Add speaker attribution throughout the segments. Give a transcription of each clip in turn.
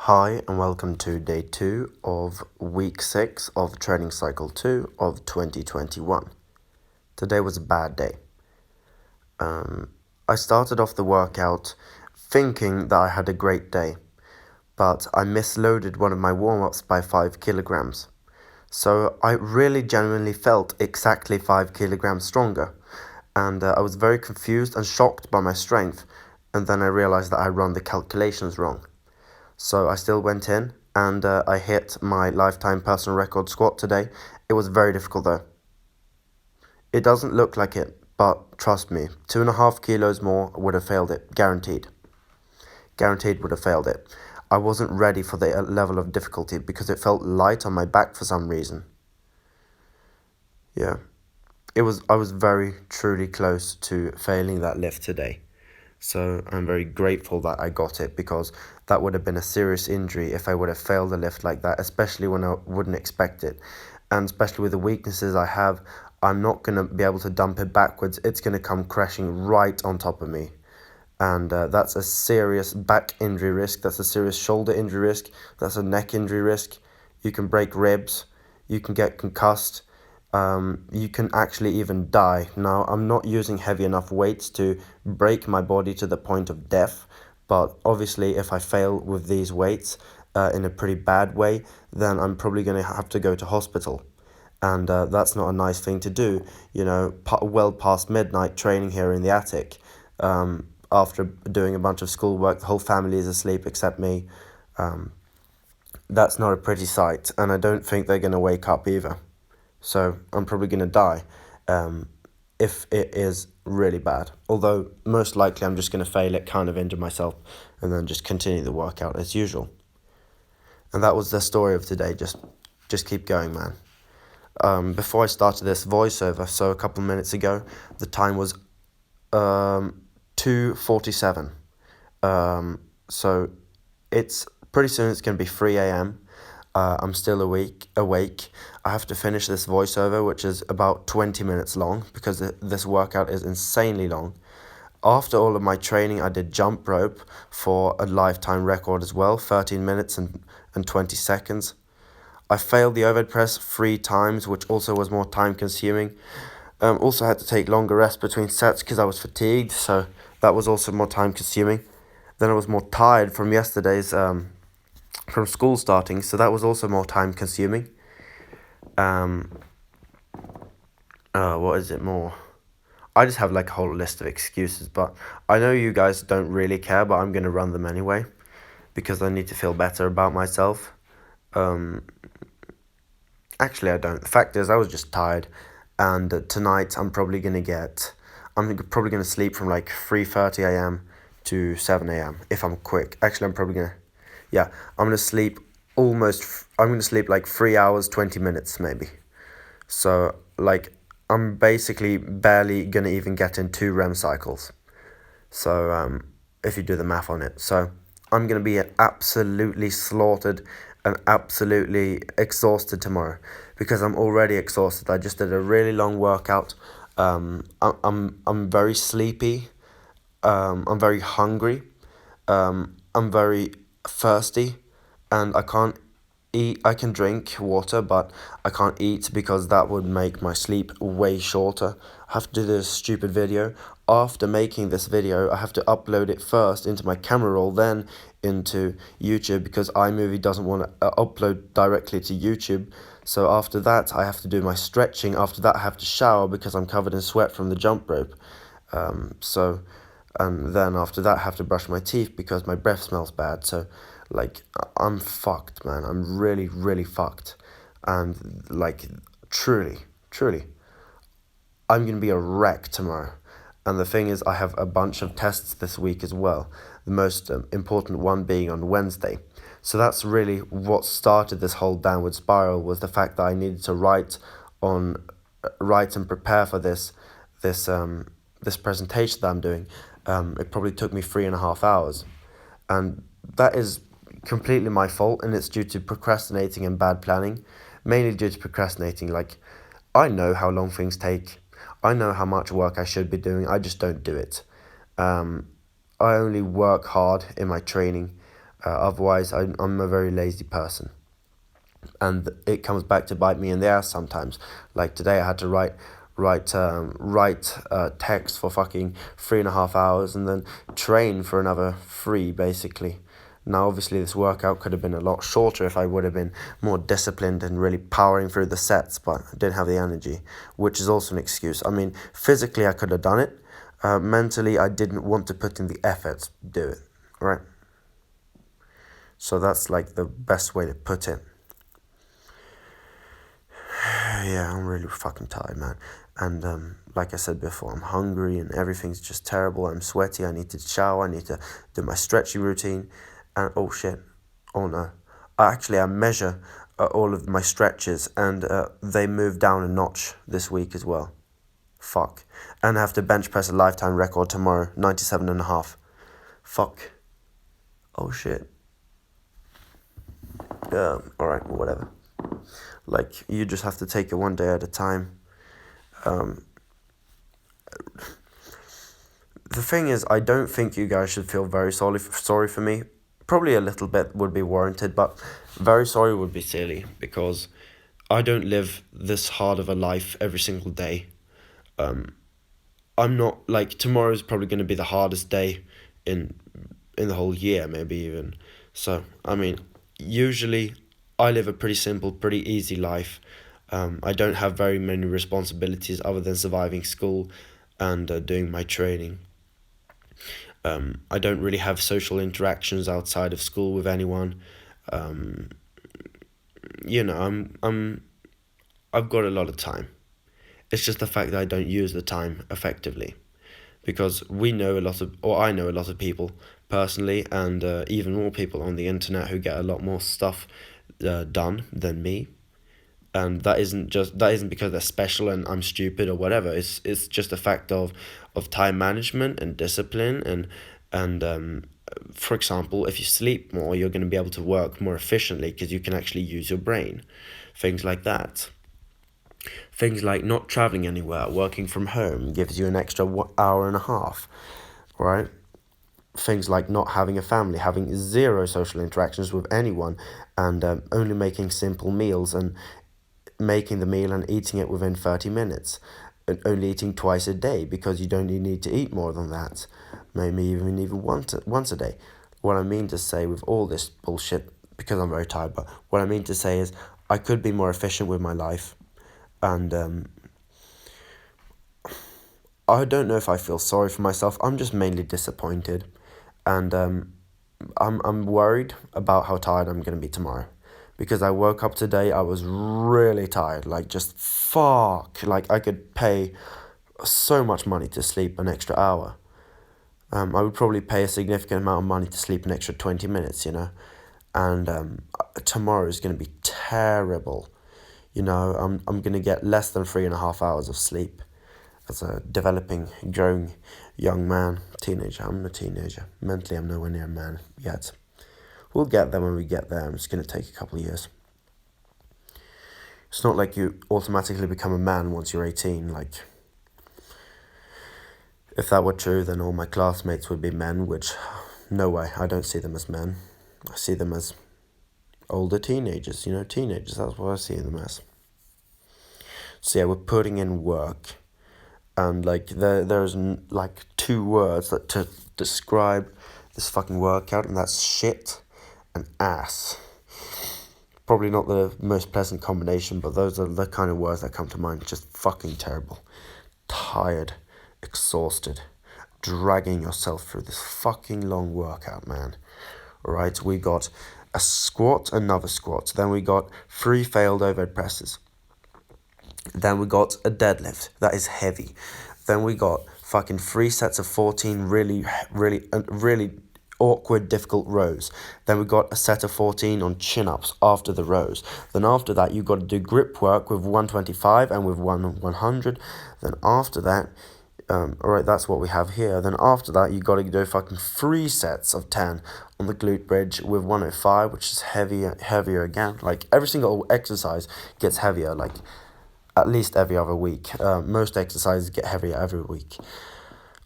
Speaker 1: Hi and welcome to day 2 of week 6 of training cycle 2 of 2021. Today was a bad day. I started off the workout thinking that I had a great day, but I misloaded one of my warm-ups by 5 kilograms. So I really genuinely felt exactly 5 kilograms stronger, and I was very confused and shocked by my strength, and then I realized that I run the calculations wrong. So I still went in and I hit my lifetime personal record squat today. It was very difficult though. It doesn't look like it, but trust me, 2.5 kilos more would have failed it, guaranteed. Guaranteed would have failed it. I wasn't ready for the level of difficulty because it felt light on my back for some reason. Yeah, I was very truly close to failing that lift today. So I'm very grateful that I got it, because that would have been a serious injury if I would have failed a lift like that, especially when I wouldn't expect it. And especially with the weaknesses I have, I'm not going to be able to dump it backwards. It's going to come crashing right on top of me. And that's a serious back injury risk. That's a serious shoulder injury risk. That's a neck injury risk. You can break ribs. You can get concussed. You can actually even die. Now, I'm not using heavy enough weights to break my body to the point of death, but obviously if I fail with these weights in a pretty bad way, then I'm probably going to have to go to hospital. And that's not a nice thing to do, well past midnight training here in the attic. After doing a bunch of schoolwork, the whole family is asleep except me. That's not a pretty sight, and I don't think they're going to wake up either. So I'm probably going to die if it is really bad. Although most likely I'm just going to fail it, kind of injure myself, and then just continue the workout as usual. And that was the story of today. Just keep going, man. Before I started this voiceover, so a couple minutes ago, the time was 2:47. So it's pretty soon it's going to be 3 a.m. I'm still awake. I have to finish this voiceover, which is about 20 minutes long, because this workout is insanely long. After all of my training, I did jump rope for a lifetime record as well, 13 minutes and 20 seconds. I failed the overhead press 3 times, which also was more time consuming. Also had to take longer rests between sets because I was fatigued, so that was also more time consuming. Then I was more tired from yesterday's from school starting, so that was also more time consuming. What is it more? I just have like a whole list of excuses, but I know you guys don't really care, but I'm going to run them anyway, because I need to feel better about myself. Actually, I don't. The fact is, I was just tired, and tonight I'm probably going to sleep from like 3:30 a.m. to 7 a.m. if I'm quick. Actually, I'm going to sleep I'm going to sleep like 3 hours, 20 minutes maybe. So, like, I'm basically barely going to even get in 2 REM cycles. So, if you do the math on it. So, I'm going to be absolutely slaughtered and absolutely exhausted tomorrow, because I'm already exhausted. I just did a really long workout. I'm very sleepy. I'm very hungry. I'm very thirsty, and I can't eat. I can drink water, but I can't eat because that would make my sleep way shorter. I have to do this stupid video. After making this video, I have to upload it first into my camera roll, then into YouTube, because iMovie doesn't want to upload directly to YouTube. So after that, I have to do my stretching. After that, I have to shower because I'm covered in sweat from the jump rope. And then after that, I have to brush my teeth because my breath smells bad. So, like, I'm fucked, man. I'm really, really fucked. And, like, truly, I'm going to be a wreck tomorrow. And the thing is, I have a bunch of tests this week as well. The most important one being on Wednesday. So that's really what started this whole downward spiral, was the fact that I needed to write and prepare for this presentation that I'm doing. It probably took me 3.5 hours, and that is completely my fault, and it's due to procrastinating and bad planning, mainly due to procrastinating. Like, I know how long things take. I know how much work I should be doing. I just don't do it. I only work hard in my training. Otherwise, I'm a very lazy person, and it comes back to bite me in the ass sometimes. Like today, I had to write text for fucking 3.5 hours, and then train for another three, basically. Now, obviously, this workout could have been a lot shorter if I would have been more disciplined and really powering through the sets, but I didn't have the energy, which is also an excuse. I mean, physically, I could have done it. Mentally, I didn't want to put in the effort to do it, right? So that's like the best way to put it. Yeah, I'm really fucking tired, man. And like I said before, I'm hungry and everything's just terrible. I'm sweaty. I need to shower. I need to do my stretching routine. And oh shit, oh no. I measure all of my stretches, and they moved down a notch this week as well. Fuck. And I have to bench press a lifetime record tomorrow, 97.5. Fuck. Oh shit. Alright, whatever. Like, you just have to take it one day at a time. The thing is, I don't think you guys should feel very sorry for me. Probably a little bit would be warranted, but very sorry would be silly, because I don't live this hard of a life every single day. I'm not, like, tomorrow's probably going to be the hardest day in the whole year, maybe even. So, I mean, usually I live a pretty simple, pretty easy life. I don't have very many responsibilities other than surviving school and doing my training. I don't really have social interactions outside of school with anyone. I've got a lot of time. It's just the fact that I don't use the time effectively, because I know a lot of people personally, and even more people on the internet who get a lot more stuff done than me. And that isn't because they're special and I'm stupid or whatever. It's just a fact of time management and discipline, and for example, if you sleep more, you're going to be able to work more efficiently because you can actually use your brain. Things like that. Things like not traveling anywhere, working from home gives you an extra hour and a half, right? Things like not having a family, having zero social interactions with anyone, and only making simple meals and making the meal and eating it within 30 minutes, and only eating twice a day because you don't need to eat more than that, maybe even once a day. What I mean to say with all this bullshit, because I'm very tired, but what I mean to say is I could be more efficient with my life, and I don't know if I feel sorry for myself. I'm just mainly disappointed, and I'm worried about how tired I'm gonna be tomorrow, because I woke up today, I was really tired, like just fuck, like I could pay so much money to sleep an extra hour. I would probably pay a significant amount of money to sleep an extra 20 minutes, and tomorrow is going to be terrible. I'm going to get less than 3.5 hours of sleep as a developing, growing young man, teenager. I'm a teenager. Mentally, I'm nowhere near a man yet. We'll get there when we get there. It's going to take a couple of years. It's not like you automatically become a man once you're 18. Like, if that were true, then all my classmates would be men, which, no way, I don't see them as men. I see them as older teenagers, teenagers, that's what I see them as. So yeah, we're putting in work, and like there's like 2 words that to describe this fucking workout, and that's shit and ass. Probably not the most pleasant combination, but those are the kind of words that come to mind. Just fucking terrible. Tired, exhausted, dragging yourself through this fucking long workout, man. Alright, we got a squat, another squat, then we got 3 failed overhead presses, then we got a deadlift that is heavy, then we got fucking 3 sets of 14 really awkward, difficult rows, then we got a set of 14 on chin-ups after the rows, then after that you got to do grip work with 125 and with 100, then after that, alright, that's what we have here. Then after that, you got to do fucking 3 sets of 10 on the glute bridge with 105, which is heavier again. Like, every single exercise gets heavier, like, at least every other week. Most exercises get heavier every week.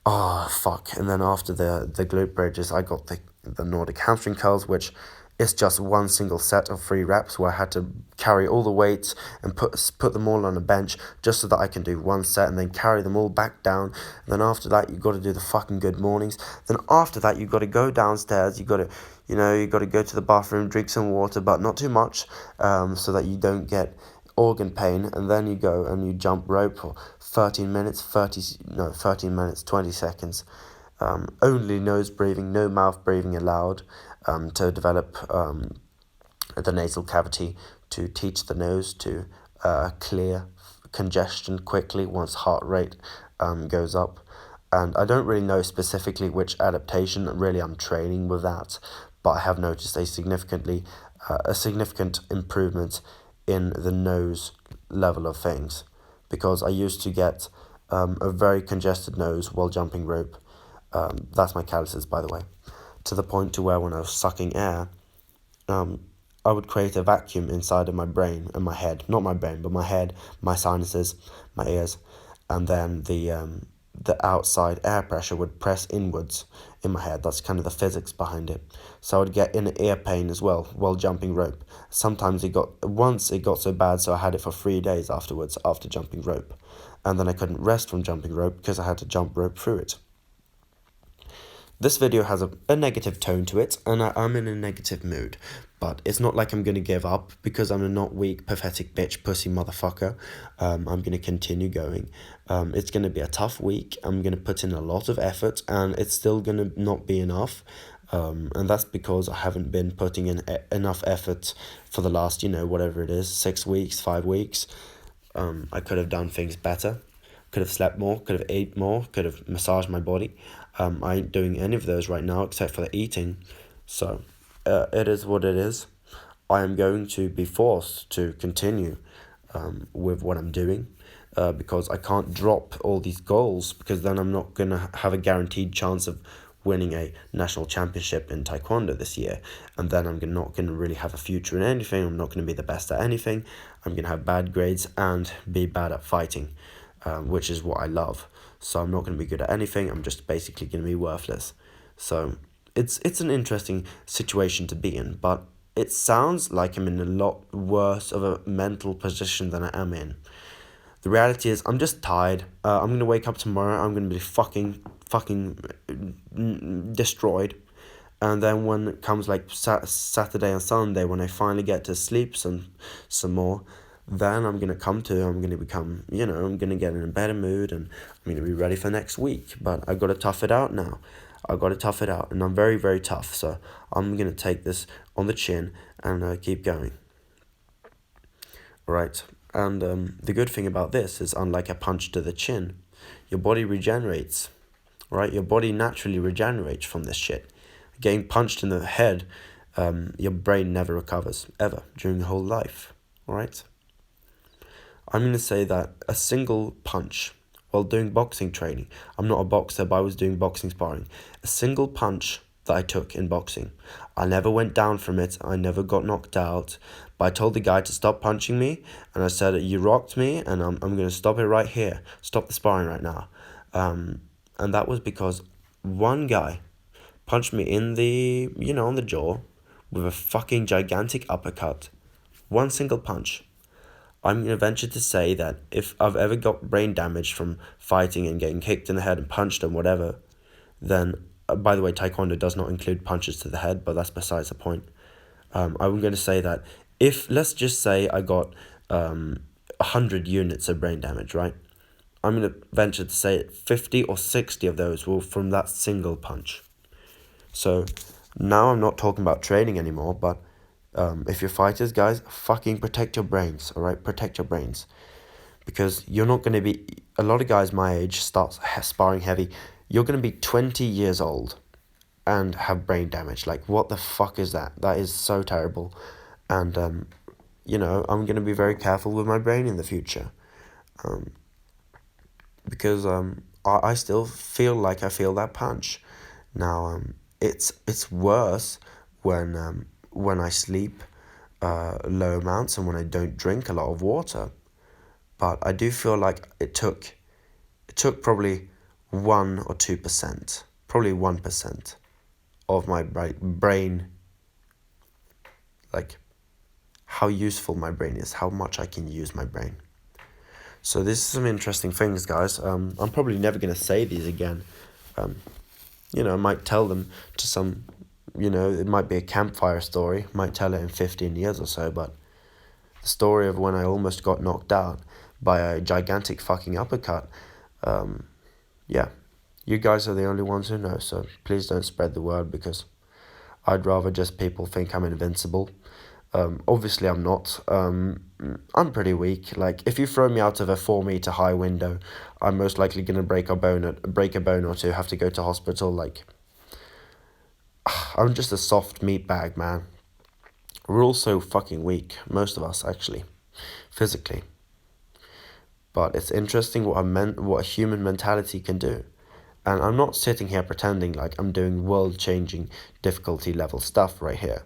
Speaker 1: Oh, fuck. And then after the glute bridges, I got the Nordic hamstring curls, which is just one single set of 3 reps where I had to carry all the weights and put them all on a bench just so that I can do one set and then carry them all back down. And then after that, you got to do the fucking good mornings. Then after that, you got to go downstairs. You got to, you got to go to the bathroom, drink some water, but not too much, so that you don't get organ pain. And then you go and you jump rope for 13 minutes, 20 seconds. Only nose breathing, no mouth breathing allowed, to develop the nasal cavity, to teach the nose to clear congestion quickly once heart rate goes up. And I don't really know specifically which adaptation really I'm training with that, but I have noticed a significant improvement in the nose level of things, because I used to get a very congested nose while jumping rope. That's my calluses, by the way, to the point to where when I was sucking air, I would create a vacuum inside of my brain and my head, not my brain, but my head, my sinuses, my ears, and then the outside air pressure would press inwards in my head. That's kind of the physics behind it. So I would get inner ear pain as well while jumping rope. Sometimes once it got so bad, so I had it for 3 days afterwards after jumping rope, and then I couldn't rest from jumping rope because I had to jump rope through it. This video has a negative tone to it, and I'm in a negative mood. But it's not like I'm going to give up, because I'm a not weak, pathetic bitch, pussy motherfucker. I'm going to continue going. It's going to be a tough week. I'm going to put in a lot of effort, and it's still going to not be enough. And that's because I haven't been putting in enough effort for the last, whatever it is, 6 weeks, 5 weeks. I could have done things better. Could have slept more, could have ate more, could have massaged my body. I ain't doing any of those right now except for the eating. So it is what it is. I am going to be forced to continue with what I'm doing, because I can't drop all these goals, because then I'm not going to have a guaranteed chance of winning a national championship in taekwondo this year, and then I'm not going to really have a future in anything. I'm not going to be the best at anything. I'm going to have bad grades and be bad at fighting, which is what I love. So I'm not going to be good at anything. I'm just basically going to be worthless. So it's an interesting situation to be in, but it sounds like I'm in a lot worse of a mental position than I am in. The reality is I'm just tired. I'm going to wake up tomorrow. I'm going to be fucking destroyed. And then when it comes like Saturday and Sunday, when I finally get to sleep some more, then I'm going to become, I'm going to get in a better mood, and I'm going to be ready for next week. But I've got to tough it out now. I've got to tough it out, and I'm very, very tough. So I'm going to take this on the chin and keep going. Right. And the good thing about this is, unlike a punch to the chin, your body regenerates, right? Your body naturally regenerates from this shit. Getting punched in the head, your brain never recovers, ever, during your whole life, all right? I'm going to say that a single punch while doing boxing training, I'm not a boxer, but I was doing boxing sparring, a single punch that I took in boxing, I never went down from it, I never got knocked out, but I told the guy to stop punching me, and I said, you rocked me, and I'm going to stop it right here, stop the sparring right now. And that was because one guy punched me in the, on the jaw with a fucking gigantic uppercut. One single punch. I'm going to venture to say that if I've ever got brain damage from fighting and getting kicked in the head and punched and whatever, then, by the way, taekwondo does not include punches to the head, but that's besides the point. I'm going to say that let's just say I got 100 units of brain damage, right? I'm going to venture to say 50 or 60 of those were from that single punch. So now I'm not talking about training anymore, but if you're fighters, guys, fucking protect your brains, all right? Protect your brains. Because you're not going to be... A lot of guys my age start sparring heavy. You're going to be 20 years old and have brain damage. Like, what the fuck is that? That is so terrible. And, I'm going to be very careful with my brain in the future. Because I still feel like I feel that punch. Now, it's worse when I sleep low amounts and when I don't drink a lot of water. But I do feel like it took probably 1 or 2%, probably 1% of my brain, like how useful my brain is, how much I can use my brain. So this is some interesting things, guys. I'm probably never going to say these again. I might tell them to some, it might be a campfire story, might tell it in 15 years or so, but the story of when I almost got knocked out by a gigantic fucking uppercut, yeah, you guys are the only ones who know, so please don't spread the word, because I'd rather just people think I'm invincible. Obviously I'm not. I'm pretty weak. Like, if you throw me out of a 4-meter high window, I'm most likely gonna break a bone or two, have to go to hospital. Like, I'm just a soft meat bag, man. We're all so fucking weak, most of us actually, physically. But it's interesting what a human mentality can do. And I'm not sitting here pretending like I'm doing world-changing difficulty level stuff right here.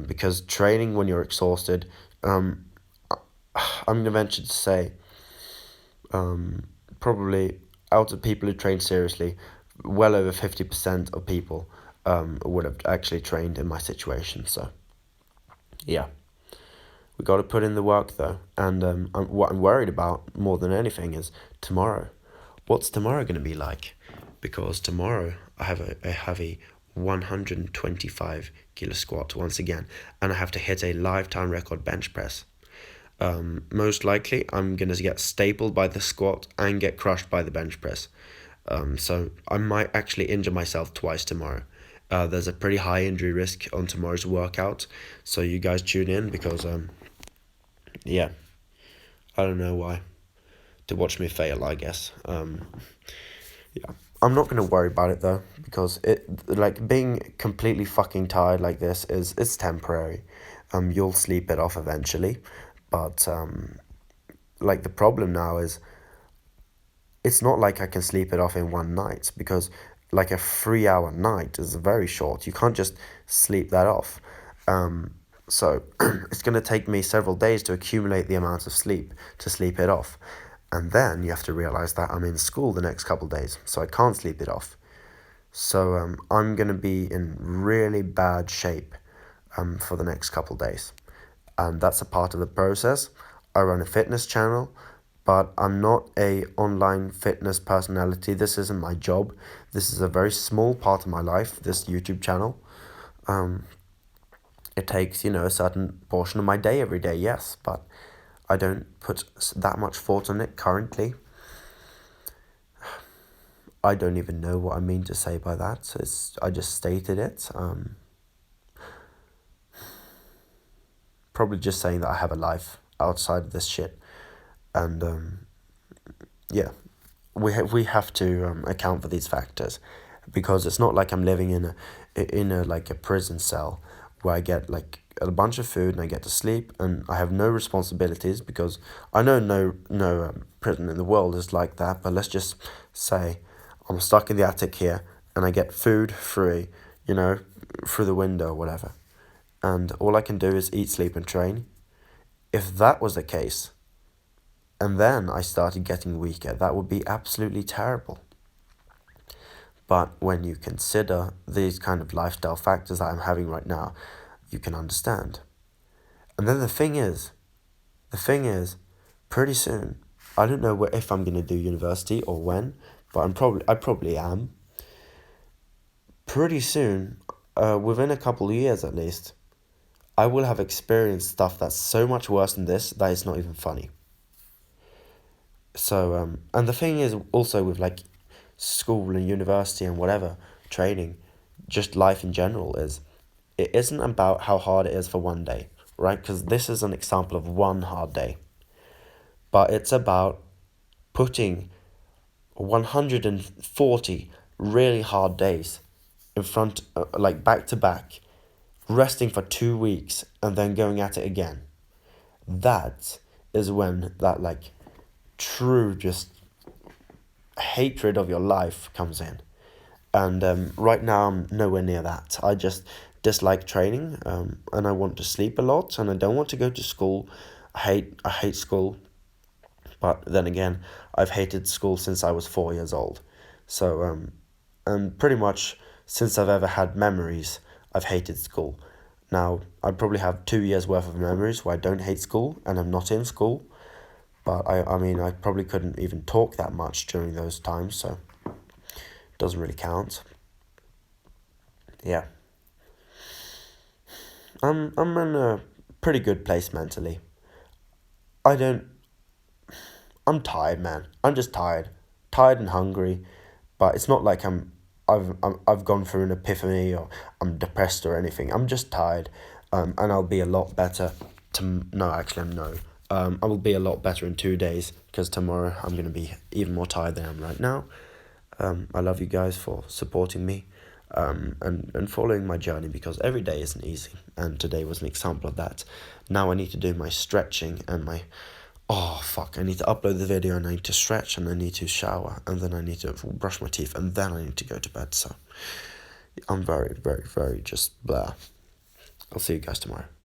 Speaker 1: Because training when you're exhausted, I'm going to venture to say, probably out of people who train seriously, well over 50% of people would have actually trained in my situation. So, yeah. We got to put in the work, though. And what I'm worried about more than anything is tomorrow. What's tomorrow going to be like? Because tomorrow I have a heavy 125 kilo squat once again, and I have to hit a lifetime record bench press. Most likely I'm going to get stapled by the squat and get crushed by the bench press. So I might actually injure myself twice tomorrow. There's a pretty high injury risk on tomorrow's workout, so you guys tune in, because yeah, I don't know why. To watch me fail, I guess. Yeah. I'm not gonna worry about it though, because like, being completely fucking tired like this it's temporary. You'll sleep it off eventually, but like, the problem now is, it's not like I can sleep it off in one night, because like a 3-hour night is very short. You can't just sleep that off. So it's going to take me several days to accumulate the amount of sleep to sleep it off. And then you have to realize that I'm in school the next couple days, so I can't sleep it off. So I'm going to be in really bad shape for the next couple days. And that's a part of the process. I run a fitness channel, but I'm not a online fitness personality. This isn't my job. This is a very small part of my life, this YouTube channel. It takes, a certain portion of my day every day, yes, but I don't put that much thought on it currently. I don't even know what I mean to say by that, so I just stated it. Probably just saying that I have a life outside of this shit. And yeah, we have to account for these factors, because it's not like I'm living in a like a prison cell where I get like a bunch of food and I get to sleep and I have no responsibilities, because I know no prison in the world is like that. But let's just say I'm stuck in the attic here and I get food free, through the window or whatever, and all I can do is eat, sleep, and train. If that was the case, and then I started getting weaker, that would be absolutely terrible. But when you consider these kind of lifestyle factors that I'm having right now, you can understand. And then the thing is, pretty soon, I don't know if I'm going to do university or when, but I probably am. Pretty soon, within a couple of years at least, I will have experienced stuff that's so much worse than this that it's not even funny. So, and the thing is also with like school and university and whatever, training, just life in general, is it isn't about how hard it is for one day, right? Because this is an example of one hard day. But it's about putting 140 really hard days in front, like back to back, resting for 2 weeks and then going at it again. That is when that like true just hatred of your life comes in. And right now I'm nowhere near that. I just dislike training, and I want to sleep a lot, and I don't want to go to school. I hate school. But then again, I've hated school since I was 4 years old. So and pretty much since I've ever had memories, I've hated school. Now, I'd probably have 2 years worth of memories where I don't hate school and I'm not in school. But I mean, I probably couldn't even talk that much during those times, so it doesn't really count. Yeah. I'm in a pretty good place mentally. I don't I'm tired, man. I'm just tired. Tired and hungry, but it's not like I've gone through an epiphany or I'm depressed or anything. I'm just tired. And I'll be a lot better no, actually I'm no. I will be a lot better in 2 days because tomorrow I'm going to be even more tired than I am right now. I love you guys for supporting me and following my journey because every day isn't easy. And today was an example of that. Now I need to do my stretching and my. Oh, fuck. I need to upload the video and I need to stretch and I need to shower and then I need to brush my teeth and then I need to go to bed. So I'm very, very, very just blah. I'll see you guys tomorrow.